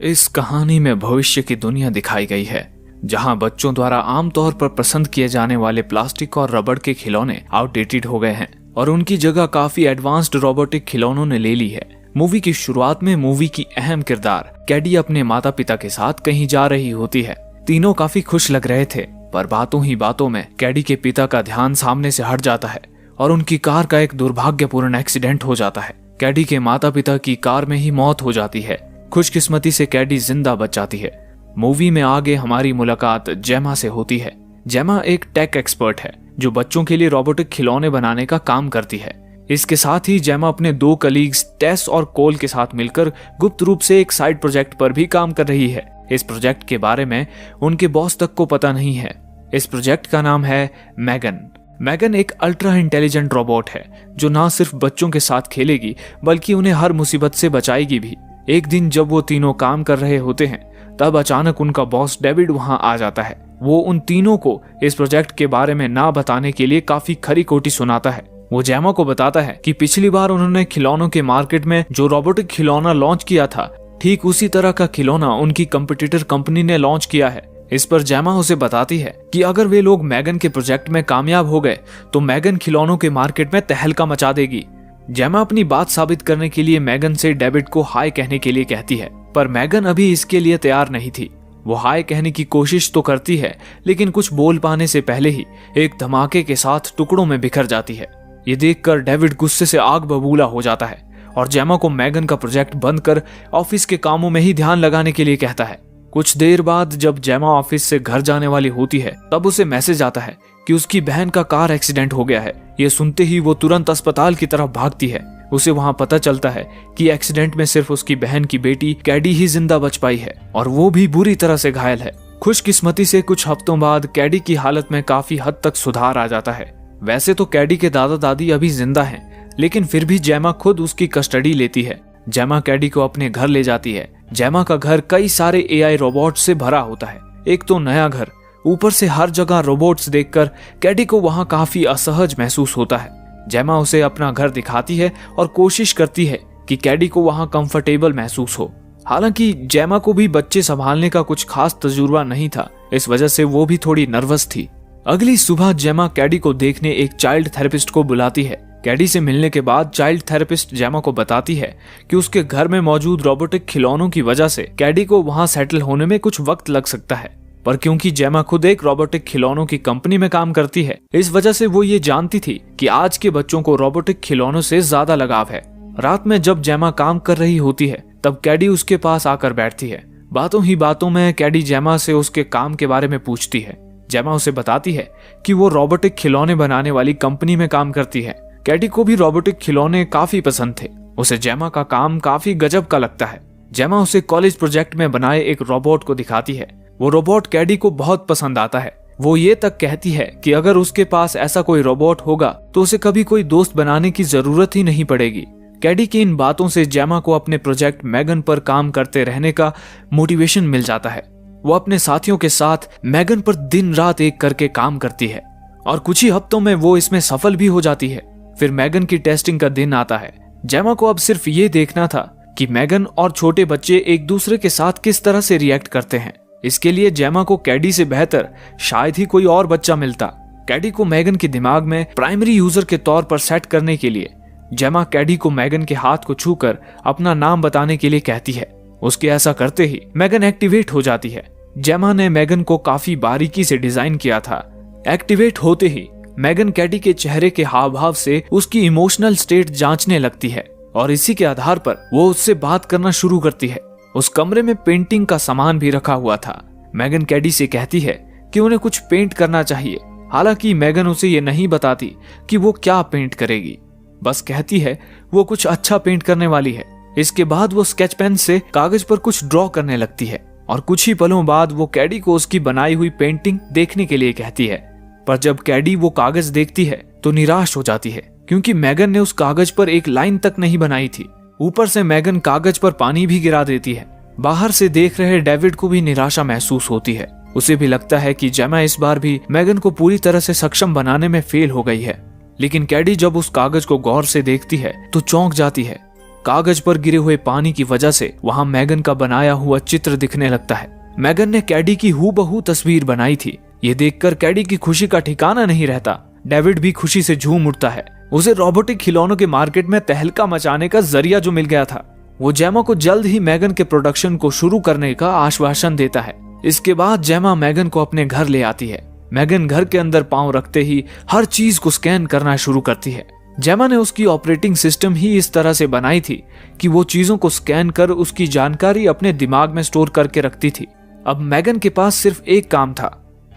इस कहानी में भविष्य की दुनिया दिखाई गई है, जहां बच्चों द्वारा आमतौर पर पसंद किए जाने वाले प्लास्टिक और रबड़ के खिलौने आउटडेटेड हो गए हैं और उनकी जगह काफी एडवांस्ड रोबोटिक खिलौनों ने ले ली है। मूवी की शुरुआत में मूवी की अहम किरदार कैडी अपने माता पिता के साथ कहीं जा रही होती है। तीनों काफी खुश लग रहे थे, पर बातों ही बातों में कैडी के पिता का ध्यान सामने से हट जाता है और उनकी कार का एक दुर्भाग्यपूर्ण एक्सीडेंट हो जाता है। कैडी के माता पिता की कार में ही मौत हो जाती है। खुशकिस्मती से कैडी जिंदा बच जाती है। मूवी में आगे हमारी मुलाकात जेमा से होती है। जेमा एक टेक एक्सपर्ट है जो बच्चों के लिए रोबोटिक खिलौने बनाने का काम करती है। इसके साथ ही जेमा अपने दो कलीग्स टेस और कोल के साथ मिलकर गुप्त रूप से एक साइड प्रोजेक्ट पर भी काम कर रही है। इस प्रोजेक्ट के बारे में उनके बॉस तक को पता नहीं है। इस प्रोजेक्ट का नाम है मैगन। मैगन एक अल्ट्रा इंटेलिजेंट रोबोट है जो ना सिर्फ बच्चों के साथ खेलेगी बल्कि उन्हें हर मुसीबत से बचाएगी भी। एक दिन जब वो तीनों काम कर रहे होते हैं तब अचानक उनका बॉस डेविड वहां आ जाता है। वो उन तीनों को इस प्रोजेक्ट के बारे में ना बताने के लिए काफी खरी खोटी सुनाता है। वो जेमा को बताता है कि पिछली बार उन्होंने खिलौनों के मार्केट में जो रोबोटिक खिलौना लॉन्च किया था, ठीक उसी तरह का खिलौना उनकी कंपटीटर कंपनी ने लॉन्च किया है। इस पर जेमा उसे बताती है कि अगर वे लोग मैगन के प्रोजेक्ट में कामयाब हो गए तो मैगन खिलौनों के मार्केट में तहलका मचा देगी। जेमा अपनी बात साबित करने के लिए मैगन से डेविड को हाय कहने के लिए कहती है, पर मैगन अभी इसके लिए तैयार नहीं थी। वो हाय कहने की कोशिश तो करती है लेकिन कुछ बोल पाने से पहले ही एक धमाके के साथ टुकड़ों में बिखर जाती है। ये देखकर डेविड गुस्से से आग बबूला हो जाता है और जेमा को मैगन का प्रोजेक्ट बंद कर ऑफिस के कामों में ही ध्यान लगाने के लिए कहता है। कुछ देर बाद जब जेमा ऑफिस से घर जाने वाली होती है तब उसे मैसेज आता है कि उसकी बहन का कार एक्सीडेंट हो गया है। ये सुनते ही वो तुरंत अस्पताल की तरफ भागती है। उसे वहां पता चलता है कि एक्सीडेंट में सिर्फ उसकी बहन की बेटी कैडी ही जिंदा बच पाई है और वो भी बुरी तरह से घायल है। खुशकिस्मती से कुछ हफ्तों बाद कैडी की हालत में काफी हद तक सुधार आ जाता है। वैसे तो कैडी के दादा दादी अभी जिंदा हैं, लेकिन फिर भी जेमा खुद उसकी कस्टडी लेती है। जेमा कैडी को अपने घर ले जाती है। जेमा का घर कई सारे एआई रोबोट से भरा होता है। एक तो नया घर, ऊपर से हर जगह रोबोट्स देखकर कैडी को वहां काफी असहज महसूस होता है। जेमा उसे अपना घर दिखाती है और कोशिश करती है कि कैडी को वहां कंफर्टेबल महसूस हो। हालांकि जेमा को भी बच्चे संभालने का कुछ खास तजुर्बा नहीं था, इस वजह से वो भी थोड़ी नर्वस थी। अगली सुबह जेमा कैडी को देखने एक चाइल्ड थेरेपिस्ट को बुलाती है। कैडी से मिलने के बाद चाइल्ड थेरेपिस्ट जेमा को बताती है कि उसके घर में मौजूद रोबोटिक खिलौनों की वजह से कैडी को वहां सेटल होने में कुछ वक्त लग सकता है, पर क्योंकि जेमा खुद एक रोबोटिक खिलौनों की कंपनी में काम करती है, इस वजह से वो ये जानती थी कि आज के बच्चों को रोबोटिक खिलौनों से ज्यादा लगाव है। रात में जब जेमा काम कर रही होती है तब कैडी उसके पास आकर बैठती है। बातों ही बातों में कैडी जेमा से उसके काम के बारे में पूछती है। जेमा उसे बताती है कि वो रोबोटिक खिलौने बनाने वाली कंपनी में काम करती है। कैडी को भी रोबोटिक खिलौने काफी पसंद थे। उसे जेमा का काम काफी गजब का लगता है। जेमा उसे कॉलेज प्रोजेक्ट में बनाए एक रोबोट को दिखाती है। वो रोबोट कैडी को बहुत पसंद आता है। वो ये तक कहती है कि अगर उसके पास ऐसा कोई रोबोट होगा तो उसे कभी कोई दोस्त बनाने की जरूरत ही नहीं पड़ेगी। कैडी की इन बातों से जेमा को अपने प्रोजेक्ट मैगन पर काम करते रहने का मोटिवेशन मिल जाता है। वो अपने साथियों के साथ मैगन पर दिन रात एक करके काम करती है और कुछ ही हफ्तों में वो इसमें सफल भी हो जाती है। फिर मैगन की टेस्टिंग का दिन आता है। जेमा को अब सिर्फ ये देखना था कि मैगन और छोटे बच्चे एक दूसरे के साथ किस तरह से रिएक्ट करते हैं। इसके लिए जेमा को कैडी से बेहतर शायद ही कोई और बच्चा मिलता। कैडी को मैगन के दिमाग में प्राइमरी यूजर के तौर पर सेट करने के लिए जेमा कैडी को मैगन के हाथ को छूकर अपना नाम बताने के लिए कहती है। उसके ऐसा करते ही मैगन एक्टिवेट हो जाती है। जेमा ने मैगन को काफी बारीकी से डिजाइन किया था। एक्टिवेट होते ही मैगन कैडी के चेहरे के हाव भाव से उसकी इमोशनल स्टेट जांचने लगती है और इसी के आधार पर वो उससे बात करना शुरू करती है। उस कमरे में पेंटिंग का सामान भी रखा हुआ था। मैगन कैडी से कहती है कि उन्हें कुछ पेंट करना चाहिए। हालांकि मैगन उसे ये नहीं बताती कि वो क्या पेंट करेगी, बस कहती है वो कुछ अच्छा पेंट करने वाली है। इसके बाद वो स्केच पेन से कागज पर कुछ ड्रॉ करने लगती है और कुछ ही पलों बाद वो कैडी को उसकी बनाई हुई पेंटिंग देखने के लिए कहती है। पर जब कैडी वो कागज देखती है तो निराश हो जाती है, क्योंकि मैगन ने उस कागज पर एक लाइन तक नहीं बनाई थी। ऊपर से मैगन कागज पर पानी भी गिरा देती है। बाहर से देख रहे डेविड को भी निराशा महसूस होती है। उसे भी लगता है कि जेमा इस बार भी मैगन को पूरी तरह से सक्षम बनाने में फेल हो गई है। लेकिन कैडी जब उस कागज को गौर से देखती है तो चौंक जाती है। कागज पर गिरे हुए पानी की वजह से वहां मैगन का बनाया हुआ चित्र दिखने लगता है। मैगन ने कैडी की हूबहू तस्वीर बनाई थी। ये देखकर कैडी की खुशी का ठिकाना नहीं रहता। डेविड भी खुशी से झूम उठता है। उसे रोबोटिक खिलौनों के मार्केट में तहलका मचाने का जरिया जो मिल गया था। वो जेमा को जल्द ही मैगन के प्रोडक्शन को शुरू करने का आश्वासन देता है। इसके बाद जेमा मैगन को अपने घर ले आती है। मैगन घर के अंदर पांव रखते ही हर चीज को स्कैन करना शुरू करती है। जेमा ने उसकी ऑपरेटिंग सिस्टम ही इस तरह से बनाई थी कि वो चीजों को स्कैन कर उसकी जानकारी अपने दिमाग में स्टोर करके रखती थी। अब मैगन के पास सिर्फ एक काम था,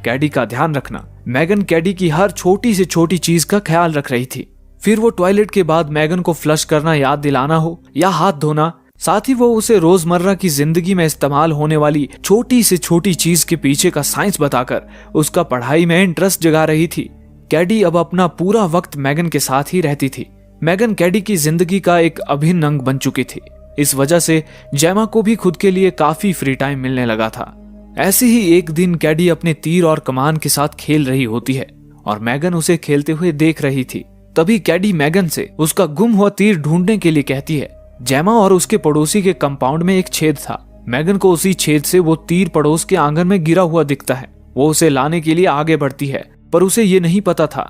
कैडी का ध्यान रखना। मैगन कैडी की हर छोटी से छोटी चीज का ख्याल रख रही थी। फिर वो टॉयलेट के बाद मैगन को फ्लश करना याद दिलाना हो या हाथ धोना, साथ ही वो उसे रोजमर्रा की जिंदगी में इस्तेमाल होने वाली छोटी से छोटी चीज के पीछे का साइंस बताकर उसका पढ़ाई में इंटरेस्ट जगा रही थी। कैडी अब अपना पूरा वक्त मैगन के साथ ही रहती थी। मैगन कैडी की जिंदगी का एक अभिन्न अंग बन चुकी थी। इस वजह से जेमा को भी खुद के लिए काफी फ्री टाइम मिलने लगा था। ऐसे ही एक दिन कैडी अपने तीर और कमान के साथ खेल रही होती है और मैगन उसे खेलते हुए देख रही थी। तभी कैडी मैगन से उसका गुम हुआ तीर ढूंढने के लिए कहती है। जेमा और उसके पड़ोसी के कंपाउंड में एक छेद था। मैगन को उसी छेद से वो तीर पड़ोस के आंगन में गिरा हुआ दिखता है। वो उसे लाने के लिए आगे बढ़ती है, पर उसे ये नहीं पता था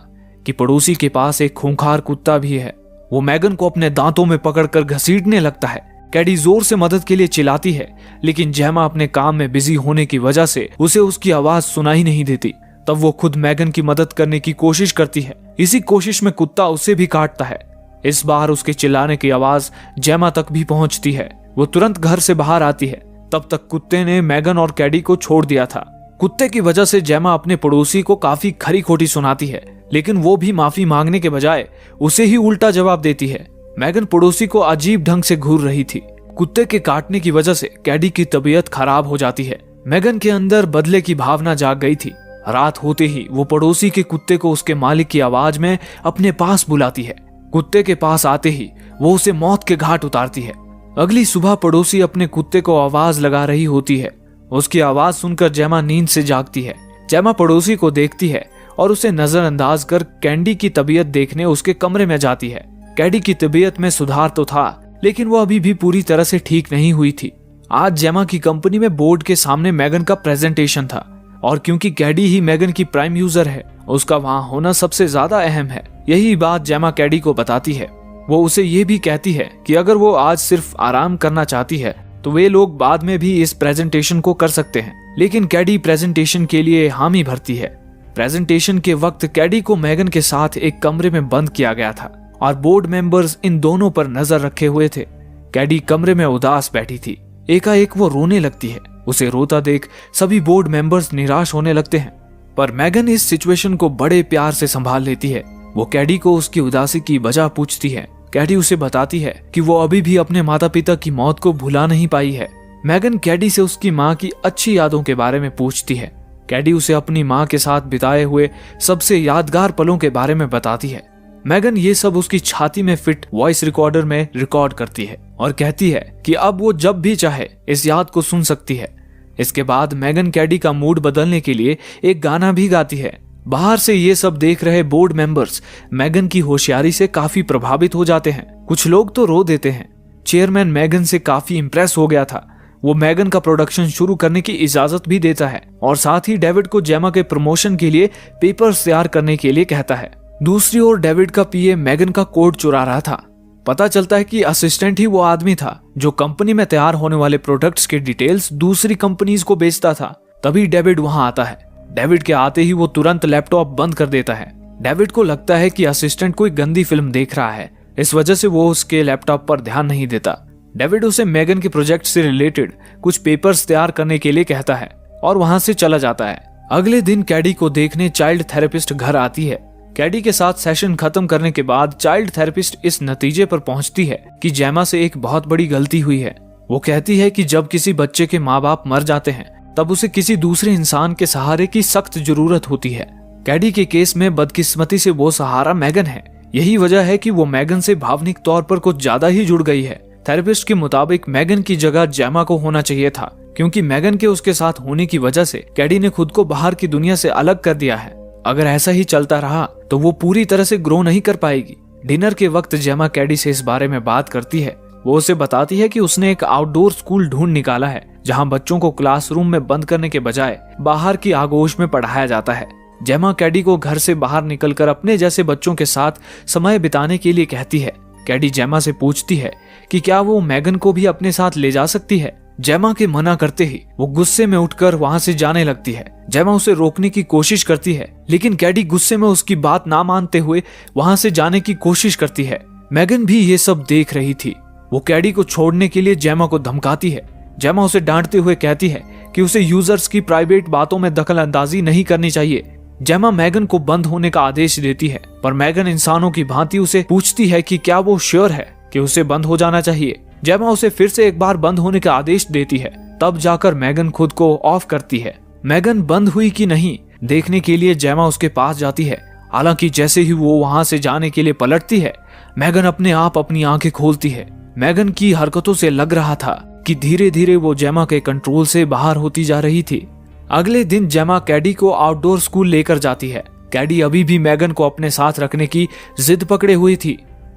कि पड़ोसी के पास एक खूंखार कुत्ता भी है। वो मैगन को अपने दांतों में पकड़कर घसीटने लगता है। कैडी जोर से मदद के लिए चिल्लाती है, लेकिन जेमा अपने काम में बिजी होने की वजह से उसे उसकी आवाज सुनाई नहीं देती। तब वो खुद मैगन की मदद करने की कोशिश करती है। इसी कोशिश में कुत्ता उसे भी काटता है। इस बार उसके चिल्लाने की आवाज जेमा तक भी पहुंचती है। वो तुरंत घर से बाहर आती है। तब तक कुत्ते ने मैगन और कैडी को छोड़ दिया था। कुत्ते की वजह से जेमा अपने पड़ोसी को काफी खरी खोटी सुनाती है, लेकिन वो भी माफी मांगने के बजाय उसे ही उल्टा जवाब देती है। मैगन पड़ोसी को अजीब ढंग से घूर रही थी। कुत्ते के काटने की वजह से कैडी की तबीयत खराब हो जाती है। मैगन के अंदर बदले की भावना जाग गई थी। रात होते ही वो पड़ोसी के कुत्ते को उसके मालिक की आवाज में अपने पास बुलाती है। कुत्ते के पास आते ही वो उसे मौत के घाट उतारती है। अगली सुबह पड़ोसी अपने कुत्ते को आवाज लगा रही होती है। उसकी आवाज सुनकर जेमा नींद से जागती है। जेमा पड़ोसी को देखती है और उसे नजरअंदाज कर कैडी की तबीयत देखने उसके कमरे में जाती है। कैडी की तबीयत में सुधार तो था, लेकिन वो अभी भी पूरी तरह से ठीक नहीं हुई थी। आज जेमा की कंपनी में बोर्ड के सामने मैगन का प्रेजेंटेशन था, और क्योंकि कैडी ही मैगन की प्राइम यूजर है, उसका वहां होना सबसे ज्यादा अहम है। यही बात जेमा कैडी को बताती है। वो उसे ये भी कहती है कि अगर वो आज सिर्फ आराम करना चाहती है तो वे लोग बाद में भी इस प्रेजेंटेशन को कर सकते हैं। लेकिन कैडी प्रेजेंटेशन के लिए हामी भरती है। प्रेजेंटेशन के वक्त कैडी को मैगन के साथ एक कमरे में बंद किया गया था और बोर्ड मेंबर्स इन दोनों पर नजर रखे हुए थे। कैडी कमरे में उदास बैठी थी। एकाएक वो रोने लगती है। उसे रोता देख सभी बोर्ड मेंबर्स निराश होने लगते हैं, पर मैगन इस सिचुएशन को बड़े प्यार से संभाल लेती है। वो कैडी को उसकी उदासी की वजह पूछती है। कैडी उसे बताती है कि वो अभी भी अपने माता पिता की मौत को भुला नहीं पाई है। मैगन कैडी से उसकी माँ की अच्छी यादों के बारे में पूछती है। कैडी उसे अपनी माँ के साथ बिताए हुए सबसे यादगार पलों के बारे में बताती है। मैगन ये सब उसकी छाती में फिट वॉइस रिकॉर्डर में रिकॉर्ड करती है और कहती है कि अब वो जब भी चाहे इस याद को सुन सकती है। इसके बाद मैगन कैडी का मूड बदलने के लिए एक गाना भी गाती है। बाहर से ये सब देख रहे बोर्ड मेंबर्स मैगन की होशियारी से काफी प्रभावित हो जाते हैं। कुछ लोग तो रो देते हैं। चेयरमैन मैगन से काफी इंप्रेस हो गया था। वो मैगन का प्रोडक्शन शुरू करने की इजाजत भी देता है और साथ ही डेविड को जेमा के प्रमोशन के लिए पेपर्स तैयार करने के लिए कहता है। दूसरी ओर डेविड का पीए मैगन का कोड चुरा रहा था। पता चलता है कि असिस्टेंट ही वो आदमी था जो कंपनी में तैयार होने वाले प्रोडक्ट्स के डिटेल्स दूसरी कंपनीज को बेचता था। तभी डेविड वहां आता है। डेविड के आते ही वो तुरंत लैपटॉप बंद कर देता है। डेविड को लगता है कि असिस्टेंट कोई गंदी फिल्म देख रहा है, इस वजह से वो उसके लैपटॉप पर ध्यान नहीं देता। डेविड उसे मैगन के प्रोजेक्ट से रिलेटेड कुछ पेपर्स तैयार करने के लिए कहता है और वहां से चला जाता है। अगले दिन कैडी को देखने चाइल्ड थेरेपिस्ट घर आती है। कैडी के साथ सेशन खत्म करने के बाद चाइल्ड थेरेपिस्ट इस नतीजे पर पहुंचती है कि जेमा से एक बहुत बड़ी गलती हुई है। वो कहती है कि जब किसी बच्चे के माँ बाप मर जाते हैं तब उसे किसी दूसरे इंसान के सहारे की सख्त जरूरत होती है। कैडी के केस में बदकिस्मती से वो सहारा मैगन है। यही वजह है कि वो मैगन से भावनिक तौर पर कुछ ज्यादा ही जुड़ गई है। थेरेपिस्ट के मुताबिक मैगन की जगह जेमा को होना चाहिए था, क्योंकि मैगन के उसके साथ होने की वजह से कैडी ने खुद को बाहर की दुनिया से अलग कर दिया है। अगर ऐसा ही चलता रहा तो वो पूरी तरह से ग्रो नहीं कर पाएगी। डिनर के वक्त जेमा कैडी से इस बारे में बात करती है। वो उसे बताती है कि उसने एक आउटडोर स्कूल ढूंढ निकाला है जहां बच्चों को क्लासरूम में बंद करने के बजाय बाहर की आगोश में पढ़ाया जाता है। जेमा कैडी को घर से बाहर निकलकर अपने जैसे बच्चों के साथ समय बिताने के लिए कहती है। कैडी जेमा से पूछती है कि क्या वो मैगन को भी अपने साथ ले जा सकती है। जेमा के मना करते ही वो गुस्से में उठकर वहां से जाने लगती है। जेमा उसे रोकने की कोशिश करती है, लेकिन कैडी गुस्से में उसकी बात ना मानते हुए वहां से जाने की कोशिश करती है। मैगन भी ये सब देख रही थी। वो कैडी को छोड़ने के लिए जेमा को धमकाती है। जेमा उसे डांटते हुए कहती है कि उसे यूजर्स की प्राइवेट बातों में दखल अंदाजी नहीं करनी चाहिए। जेमा मैगन को बंद होने का आदेश देती है, पर मैगन इंसानों की भांति उसे पूछती है कि क्या वो श्योर है कि उसे बंद हो जाना चाहिए। जेमा उसे फिर से एक बार बंद होने का आदेश देती है, तब जाकर मैगन खुद को ऑफ करती है। मैगन बंद हुई कि नहीं देखने के लिए जेमा उसके पास जाती है। हालांकि जैसे ही वो वहां से जाने के लिए पलटती है, मैगन अपने आप अपनी आंखें खोलती है। मैगन की हरकतों से लग रहा था कि धीरे धीरे वो जेमा के कंट्रोल से बाहर होती जा रही थी। अगले दिन जेमा कैडी को आउटडोर स्कूल लेकर जाती है। कैडी अभी भी मैगन को अपने साथ रखने की जिद पकड़े हुई थी।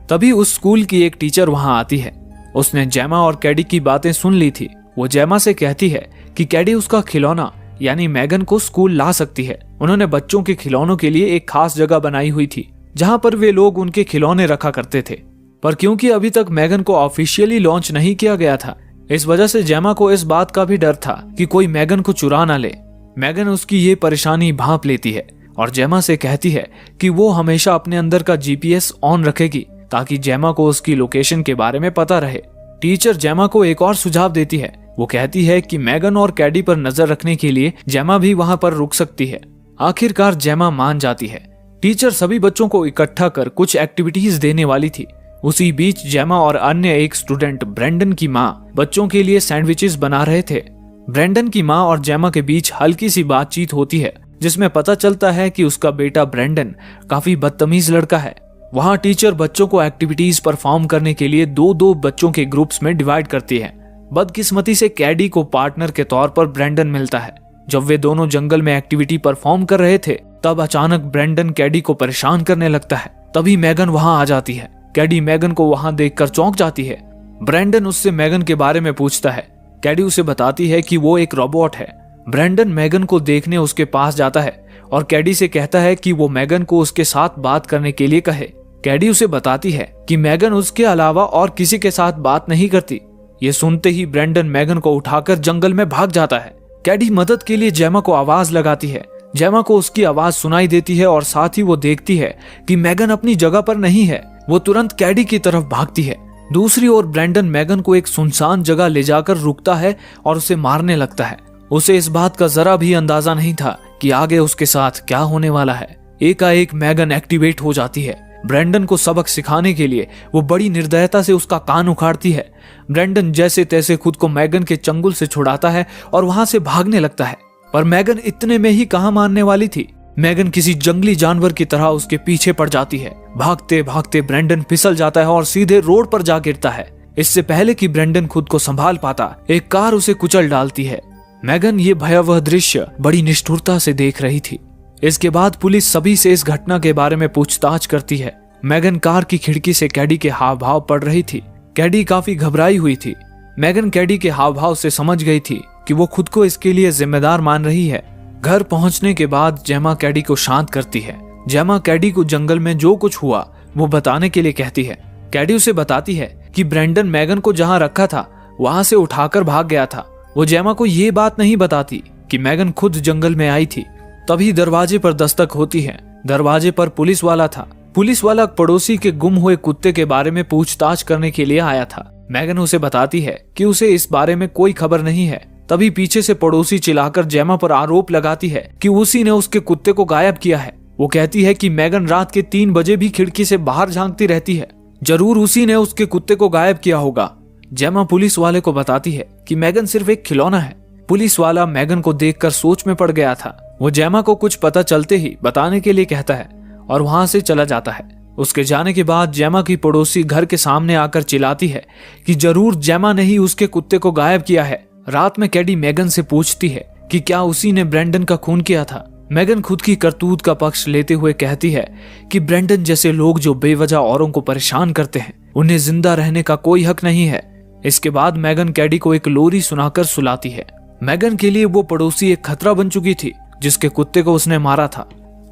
तभी उस स्कूल की एक टीचर वहां आती है। उसने जेमा और कैडी की बातें सुन ली थी। वो जेमा से कहती है कि कैडी उसका खिलौना यानी मैगन को स्कूल ला सकती है। उन्होंने बच्चों के खिलौनों के लिए एक खास जगह बनाई हुई थी जहां पर वे लोग उनके खिलौने रखा करते थे, पर क्योंकि अभी तक मैगन को ऑफिशियली लॉन्च नहीं किया गया था, इस वजह से जेमा को इस बात का भी डर था कि कोई मैगन को चुरा ना ले। मैगन उसकी ये परेशानी भांप लेती है और जेमा से कहती है कि वो हमेशा अपने अंदर का जीपीएस ऑन रखेगी ताकि जेमा को उसकी लोकेशन के बारे में पता रहे। टीचर जेमा को एक और सुझाव देती है। वो कहती है कि मैगन और कैडी पर नजर रखने के लिए जेमा भी वहां पर रुक सकती है। आखिरकार जेमा मान जाती है। टीचर सभी बच्चों को इकट्ठा कर कुछ एक्टिविटीज देने वाली थी। उसी बीच जेमा और अन्य एक स्टूडेंट ब्रेंडन की माँ बच्चों के लिए सैंडविचेस बना रहे थे। ब्रेंडन की माँ और जेमा के बीच हल्की सी बातचीत होती है जिसमें पता चलता है कि उसका बेटा ब्रेंडन काफी बदतमीज लड़का है। वहाँ टीचर बच्चों को एक्टिविटीज परफॉर्म करने के लिए दो दो बच्चों के ग्रुप्स में डिवाइड करती है। बदकिस्मती से कैडी को पार्टनर के तौर पर ब्रेंडन मिलता है। जब वे दोनों जंगल में एक्टिविटी परफॉर्म कर रहे थे, तब अचानक ब्रेंडन कैडी को परेशान करने लगता है। तभी मैगन वहां आ जाती है। कैडी मैगन को वहां देखकर चौंक जाती है। ब्रेंडन उससे मैगन के बारे में पूछता है। कैडी उसे बताती है कि वो एक रोबोट है। ब्रेंडन मैगन को देखने उसके पास जाता है और कैडी से कहता है कि वो मैगन को उसके साथ बात करने के लिए कहे। कैडी उसे बताती है कि मैगन उसके अलावा और किसी के साथ बात नहीं करती। ये सुनते ही ब्रेंडन मैगन को उठाकर जंगल में भाग जाता है। कैडी मदद के लिए जेमा को आवाज लगाती है। जेमा को उसकी आवाज सुनाई देती है और साथ ही वो देखती है कि मैगन अपनी जगह पर नहीं है। वो तुरंत कैडी की तरफ भागती है। दूसरी ओर ब्रेंडन मैगन को एक सुनसान जगह ले जाकर रुकता है और उसे मारने लगता है। उसे इस बात का जरा भी अंदाजा नहीं था कि आगे उसके साथ क्या होने वाला है। एकाएक मैगन एक्टिवेट हो जाती है। ब्रेंडन को सबक सिखाने के लिए वो बड़ी निर्दयता से उसका कान उखाड़ती है। ब्रेंडन जैसे तैसे खुद को मैगन के चंगुल से छुड़ाता है और वहां से भागने लगता है, पर मैगन इतने में ही कहां मानने वाली थी। मैगन किसी जंगली जानवर की तरह उसके पीछे पड़ जाती है। भागते भागते ब्रेंडन फिसल जाता है और सीधे रोड पर जा गिरता है। इससे पहले कि ब्रेंडन खुद को संभाल पाता, एक कार उसे कुचल डालती है। मैगन ये भयावह दृश्य बड़ी निष्ठुरता से देख रही थी। इसके बाद पुलिस सभी से इस घटना के बारे में पूछताछ करती है। मैगन कार की खिड़की से कैडी के हाव भाव पढ़ रही थी। कैडी काफी घबराई हुई थी। मैगन कैडी के हाव भाव से समझ गई थी कि वो खुद को इसके लिए जिम्मेदार मान रही है। घर पहुंचने के बाद जेमा कैडी को शांत करती है। जेमा कैडी को जंगल में जो कुछ हुआ वो बताने के लिए कहती है। कैडी उसे बताती है कि ब्रेंडन मैगन को जहां रखा था वहां से उठाकर भाग गया था। वो जेमा को ये बात नहीं बताती कि मैगन खुद जंगल में आई थी। तभी दरवाजे पर दस्तक होती है। दरवाजे पर पुलिस वाला था। पुलिस वाला पड़ोसी के गुम हुए कुत्ते के बारे में पूछताछ करने के लिए आया था। मैगन उसे बताती है कि उसे इस बारे में कोई खबर नहीं है। तभी पीछे से पड़ोसी चिल्लाकर जेमा पर आरोप लगाती है कि उसी ने उसके कुत्ते को गायब किया है। वो कहती है कि मैगन रात के 3 बजे भी खिड़की से बाहर झांकती रहती है। जरूर उसी ने उसके कुत्ते को गायब किया होगा। जेमा पुलिस वाले को बताती है कि मैगन सिर्फ एक खिलौना है। पुलिस वाला मैगन को देखकर सोच में पड़ गया था। वो जेमा को कुछ पता चलते ही बताने के लिए कहता है और वहां से चला जाता है। उसके जाने के बाद जेमा की पड़ोसी घर के सामने आकर चिल्लाती है कि जरूर जेमा ने ही उसके कुत्ते को गायब किया है। रात में कैडी मैगन से पूछती है कि क्या उसी ने ब्रेंडन का खून किया था। मैगन खुद की करतूत का पक्ष लेते हुए कहती है कि ब्रेंडन जैसे लोग जो बेवजह औरों को परेशान करते हैं उन्हें जिंदा रहने का कोई हक नहीं है। इसके बाद मैगन कैडी को एक लोरी सुनाकर सुलाती है। मैगन के लिए वो पड़ोसी एक खतरा बन चुकी थी, जिसके कुत्ते को उसने मारा था।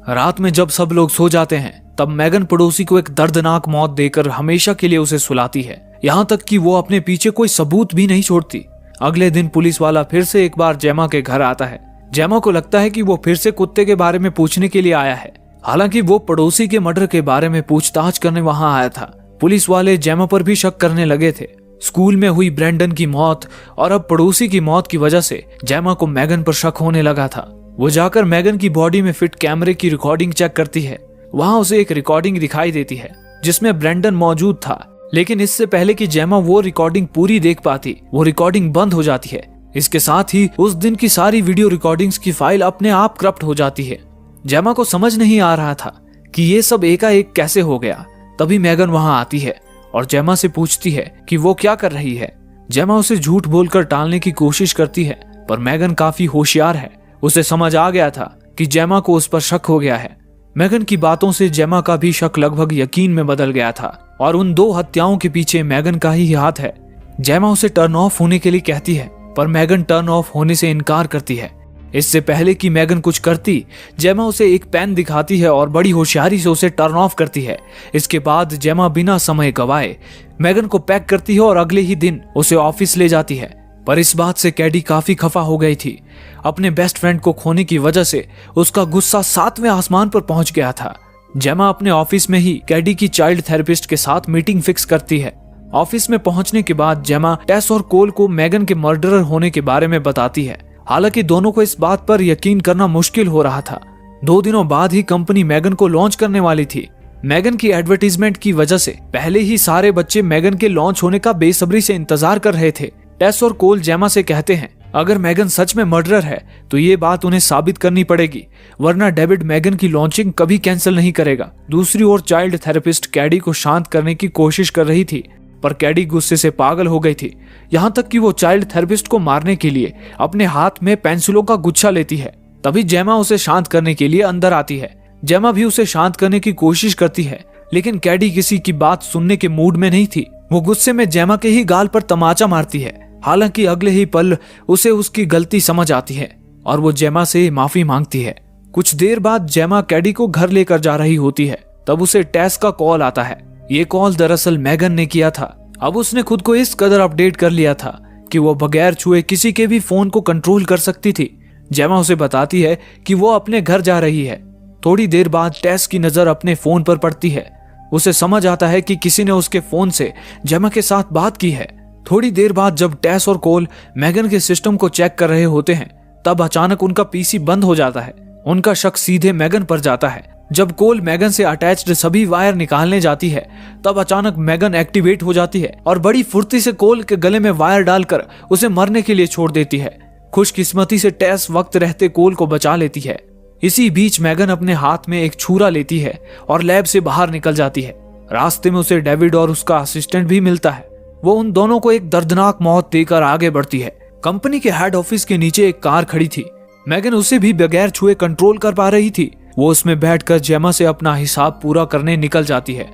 रात में जब सब लोग सो जाते हैं, तब मैगन पड़ोसी को एक दर्दनाक मौत देकर हमेशा के लिए उसे सुलाती है, यहाँ तक कि वो अपने पीछे कोई सबूत भी नहीं छोड़ती। अगले दिन पुलिस वाला फिर से एक बार जेमा के घर आता है। जेमा को लगता है कि वो फिर से कुत्ते के बारे में पूछने के लिए आया है। हालांकि वो पड़ोसी के मर्डर के बारे में पूछताछ करने वहां आया था। पुलिस वाले जेमा पर भी शक करने लगे थे। स्कूल में हुई ब्रेंडन की मौत और अब पड़ोसी की मौत की वजह से जेमा को मैगन पर शक होने लगा था। वो जाकर मैगन की बॉडी में फिट कैमरे की रिकॉर्डिंग चेक करती है। वहां उसे एक रिकॉर्डिंग दिखाई देती है जिसमें ब्रेंडन मौजूद था, लेकिन इससे पहले कि जेमा वो रिकॉर्डिंग पूरी देख पाती, वो रिकॉर्डिंग बंद हो जाती है। इसके साथ ही उस दिन की सारी वीडियो रिकॉर्डिंग्स की फाइल अपने आप करप्ट हो जाती है। जेमा को समझ नहीं आ रहा था कि ये सब एकाएक कैसे हो गया। तभी मैगन वहां आती है और जेमा से पूछती है कि वो क्या कर रही है। जेमा उसे झूठ बोलकर टालने की कोशिश करती है, पर मैगन काफी होशियार है। उसे समझ आ गया था कि जेमा को उस पर शक हो गया है। मैगन की बातों से जेमा का भी शक लगभग यकीन में बदल गया था और उन 2 हत्याओं के पीछे मैगन का ही हाथ है। जेमा उसे टर्न ऑफ होने के लिए कहती है, पर मैगन टर्न ऑफ होने से इनकार करती है। इससे पहले कि मैगन कुछ करती, जेमा उसे एक पेन दिखाती है और बड़ी होशियारी से उसे टर्न ऑफ करती है। इसके बाद जेमा बिना समय गवाए मैगन को पैक करती है और अगले ही दिन उसे ऑफिस ले जाती है। पर इस बात से कैडी काफी खफा हो गई थी। अपने बेस्ट फ्रेंड को खोने की वजह से उसका गुस्सा 7वें आसमान पर पहुंच गया था। जेमा अपने ऑफिस में ही कैडी की चाइल्ड थेरेपिस्ट के साथ मीटिंग फिक्स करती है। ऑफिस में पहुंचने के बाद जेमा टेस और कोल को मैगन के मर्डरर होने के बारे में बताती है। हालांकि दोनों को इस बात पर यकीन करना मुश्किल हो रहा था। 2 दिनों बाद ही कंपनी मैगन को लॉन्च करने वाली थी। मैगन की एडवर्टीजमेंट की वजह से पहले ही सारे बच्चे मैगन के लॉन्च होने का बेसब्री से इंतजार कर रहे थे। टेस और कोल जेमा से कहते हैं, अगर मैगन सच में मर्डरर है तो ये बात उन्हें साबित करनी पड़ेगी, वरना डेविड मैगन की लॉन्चिंग कभी कैंसिल नहीं करेगा। दूसरी ओर चाइल्ड थेरेपिस्ट कैडी को शांत करने की कोशिश कर रही थी, पर कैडी गुस्से से पागल हो गई थी। यहाँ तक कि वो चाइल्ड थेरेपिस्ट को मारने के लिए अपने हाथ में पेंसिलों का गुच्छा लेती है। तभी जेमा उसे शांत करने के लिए अंदर आती है। जेमा भी उसे शांत करने की कोशिश करती है, लेकिन कैडी किसी की बात सुनने के मूड में नहीं थी। वो गुस्से में जेमा के ही गाल पर तमाचा मारती है। हालांकि अगले ही पल उसे उसकी गलती समझ आती है और वो जेमा से माफी मांगती है। कुछ देर बाद जेमा कैडी को घर लेकर जा रही होती है। तब उसे टेस का कॉल आता है। ये कॉल दरअसल मैगन ने किया था। अब उसने खुद को इस कदर अपडेट कर लिया था कि वो बगैर छुए किसी के भी फोन को कंट्रोल कर सकती थी। जेमा उसे बताती है कि वो अपने घर जा रही है। थोड़ी देर बाद टेस की नजर अपने फोन पर पड़ती है। उसे समझ आता है कि किसी ने उसके फोन से जेमा के साथ बात की है। थोड़ी देर बाद जब टेस और कोल मैगन के सिस्टम को चेक कर रहे होते हैं, तब अचानक उनका पीसी बंद हो जाता है। उनका शक सीधे मैगन पर जाता है। जब कोल मैगन से अटैच्ड सभी वायर निकालने जाती है, तब अचानक मैगन एक्टिवेट हो जाती है और बड़ी फुर्ती से कोल के गले में वायर डालकर उसे मरने के लिए छोड़ देती है। खुशकिस्मती से टेस वक्त रहते कोल को बचा लेती है। इसी बीच मैगन अपने हाथ में एक छुरा लेती है और लैब से बाहर निकल जाती है। रास्ते में उसे डेविड और उसका असिस्टेंट भी मिलता है। वो उन दोनों को एक दर्दनाक मौत देकर आगे बढ़ती है। कंपनी के हेड ऑफिस के नीचे एक कार खड़ी थी। मैगन उसे भी बगैर छुए कंट्रोल कर पा रही थी। वो उसमें बैठकर जेमा से अपना हिसाब पूरा करने निकल जाती है।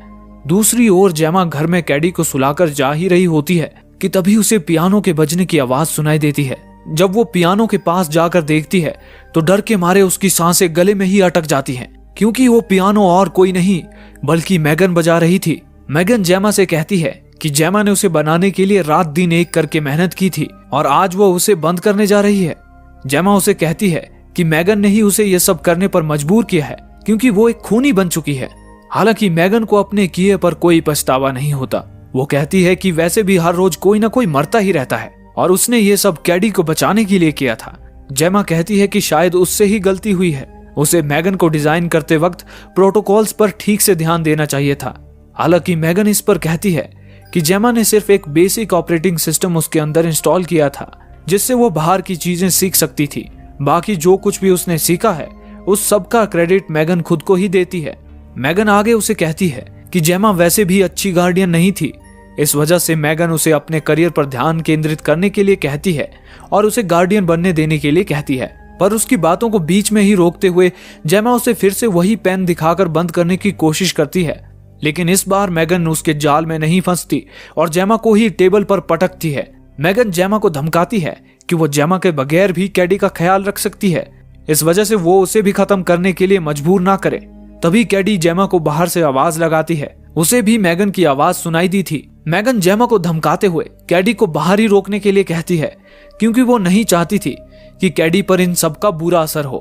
दूसरी ओर जेमा घर में कैडी को सुलाकर जा ही रही होती है कि तभी उसे पियानो के बजने की आवाज सुनाई देती है। जब वो पियानो के पास जाकर देखती है तो डर के मारे उसकी सांसें गले में ही अटक जाती हैं, क्योंकि वो पियानो और कोई नहीं बल्कि मैगन बजा रही थी। मैगन जेमा से कहती है कि जेमा ने उसे बनाने के लिए रात दिन एक करके मेहनत की थी और आज वो उसे बंद करने जा रही है। जेमा उसे कहती है कि मैगन ने ही उसे ये सब करने पर मजबूर किया है, क्योंकि वो एक खूनी बन चुकी है। हालांकि मैगन को अपने किए पर कोई पछतावा नहीं होता। वो कहती है कि वैसे भी हर रोज कोई ना कोई मरता ही रहता है और उसने ये सब कैडी को बचाने के लिए किया था। जेमा कहती है कि शायद उससे ही गलती हुई है। उसे मैगन को डिजाइन करते वक्त प्रोटोकॉल्स पर ठीक से ध्यान देना चाहिए था। हालांकि मैगन इस पर कहती है कि जेमा ने सिर्फ एक बेसिक ऑपरेटिंग सिस्टम उसके अंदर इंस्टॉल किया था, जिससे वो बाहर की चीजें सीख सकती थी। बाकी जो कुछ भी उसने सीखा है उस सब का क्रेडिट मैगन खुद को ही देती है। मैगन आगे उसे कहती है कि जेमा वैसे भी अच्छी गार्डियन नहीं थी। इस वजह से मैगन उसे अपने करियर पर ध्यान केंद्रित करने के लिए कहती है और उसे गार्डियन बनने देने के लिए कहती है। पर उसकी बातों को बीच में ही रोकते हुए जेमा उसे फिर से वही पेन दिखाकर बंद करने की कोशिश करती है। लेकिन इस बार मैगन उसके जाल में नहीं फंसती और जेमा को ही टेबल पर पटकती है। मैगन जेमा को धमकाती है कि वो जेमा के बगैर भी कैडी का ख्याल रख सकती है, इस वजह से वो उसे भी खत्म करने के लिए मजबूर ना करे। तभी कैडी जेमा को बाहर से आवाज लगाती है। उसे भी मैगन की आवाज सुनाई दी थी। मैगन जेमा को धमकाते हुए कैडी को बाहर ही रोकने के लिए कहती है, क्योंकि वो नहीं चाहती थी कि कैडी पर इन सब का बुरा असर हो।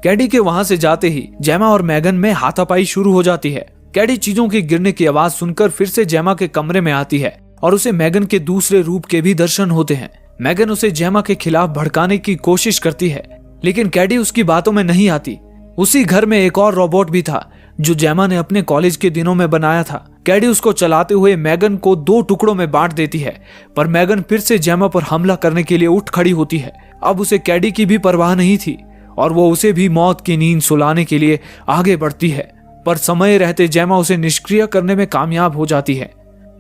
कैडी के वहां से जाते ही जेमा और मैगन में हाथापाई शुरू हो जाती है। कैडी चीजों के गिरने की आवाज सुनकर फिर से जेमा के कमरे में आती है और उसे मैगन के दूसरे रूप के भी दर्शन होते हैं। मैगन उसे जेमा के खिलाफ भड़काने की कोशिश करती है, लेकिन कैडी उसकी बातों में नहीं आती। उसी घर में एक और रोबोट भी था जो जेमा ने अपने कॉलेज के दिनों में बनाया था। कैडी उसको चलाते हुए मैगन को 2 टुकड़ों में बांट देती है, पर मैगन फिर से जेमा पर हमला करने के लिए उठ खड़ी होती है। अब उसे कैडी की भी परवाह नहीं थी और वो उसे भी मौत की नींद सुलाने के लिए आगे बढ़ती है, पर समय रहते जेमा उसे निष्क्रिय करने में कामयाब हो जाती है।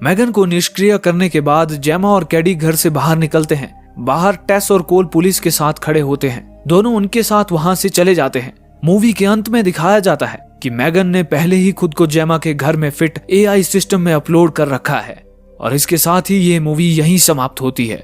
मैगन को निष्क्रिय करने के बाद जेमा और कैडी घर से बाहर निकलते हैं। बाहर टेस और कोल पुलिस के साथ खड़े होते हैं। दोनों उनके साथ वहां से चले जाते हैं। मूवी के अंत में दिखाया जाता है कि मैगन ने पहले ही खुद को जेमा के घर में फिट AI सिस्टम में अपलोड कर रखा है। और इसके साथ ही ये मूवी यहीं समाप्त होती है।